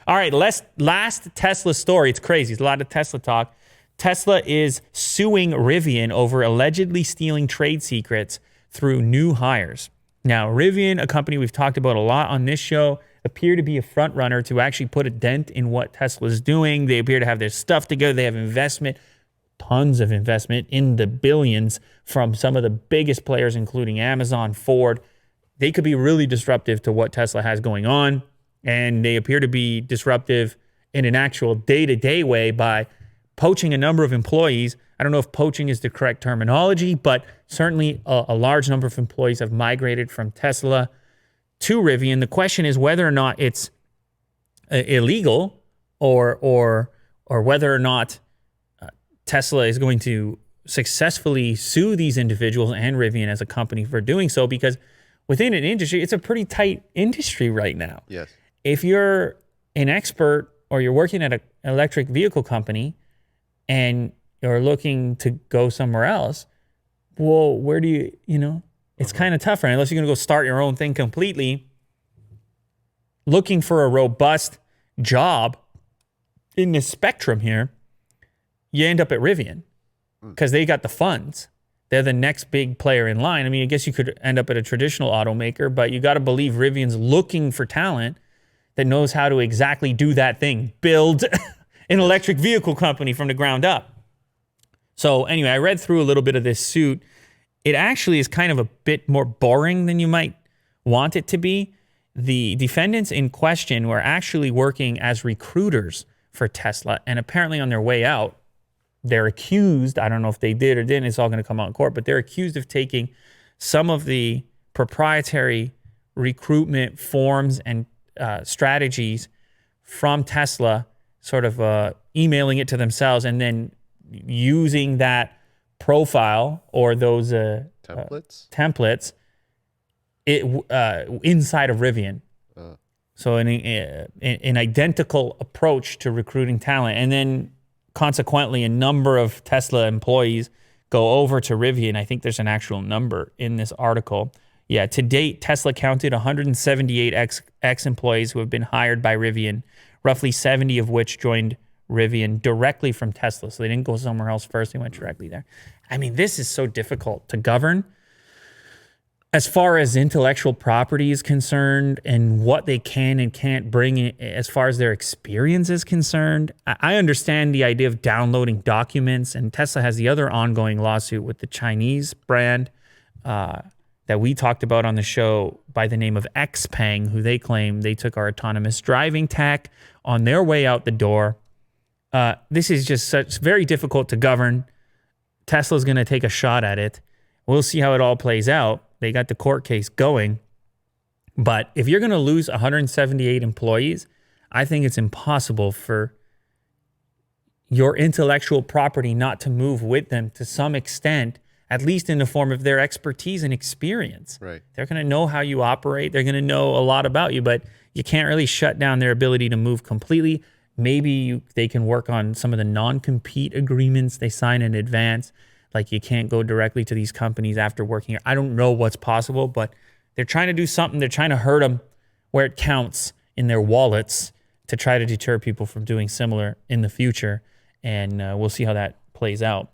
All right, last Tesla story. It's crazy. It's a lot of Tesla talk. Tesla is suing Rivian over allegedly stealing trade secrets through new hires. Now, Rivian, a company we've talked about a lot on this show, appear to be a front runner to actually put a dent in what Tesla's doing. They appear to have their stuff together. They have investment, tons of investment in the billions from some of the biggest players, including Amazon, Ford. They could be really disruptive to what Tesla has going on. And they appear to be disruptive in an actual day-to-day way by poaching a number of employees. I don't know if poaching is the correct terminology, but certainly a large number of employees have migrated from Tesla to Rivian. The question is whether or not it's illegal or whether or not Tesla is going to successfully sue these individuals and Rivian as a company for doing so, because within an industry, it's a pretty tight industry right now. Yes. If you're an expert or you're working at an electric vehicle company and you're looking to go somewhere else, well, where do you, it's kind of tough, right? Unless you're going to go start your own thing completely. Looking for a robust job in this spectrum here, you end up at Rivian because they got the funds. They're the next big player in line. I mean, I guess you could end up at a traditional automaker, but you got to believe Rivian's looking for talent that knows how to exactly do that thing, build an electric vehicle company from the ground up. So anyway, I read through a little bit of this suit. It actually is kind of a bit more boring than you might want it to be. The defendants in question were actually working as recruiters for Tesla, and apparently on their way out, they're accused, I don't know if they did or didn't, it's all going to come out in court, but they're accused of taking some of the proprietary recruitment forms and strategies from Tesla, sort of emailing it to themselves and then using that profile or those templates inside of Rivian. So an identical approach to recruiting talent. And then consequently, a number of Tesla employees go over to Rivian. I think there's an actual number in this article. Yeah, to date, Tesla counted 178 ex-employees who have been hired by Rivian, roughly 70 of which joined Rivian directly from Tesla. So they didn't go somewhere else first. They went directly there. I mean, this is so difficult to govern. As far as intellectual property is concerned and what they can and can't bring in, as far as their experience is concerned, I understand the idea of downloading documents, and Tesla has the other ongoing lawsuit with the Chinese brand that we talked about on the show by the name of XPeng, who they claim they took our autonomous driving tech on their way out the door. This is just very difficult to govern. Tesla's going to take a shot at it. We'll see how it all plays out. They got the court case going. But if you're going to lose 178 employees, I think it's impossible for your intellectual property not to move with them to some extent, at least in the form of their expertise and experience. Right. They're going to know how you operate. They're going to know a lot about you, but you can't really shut down their ability to move completely. Maybe they can work on some of the non-compete agreements they sign in advance. Like you can't go directly to these companies after working here. I don't know what's possible, but they're trying to do something. They're trying to hurt them where it counts in their wallets to try to deter people from doing similar in the future. And we'll see how that plays out.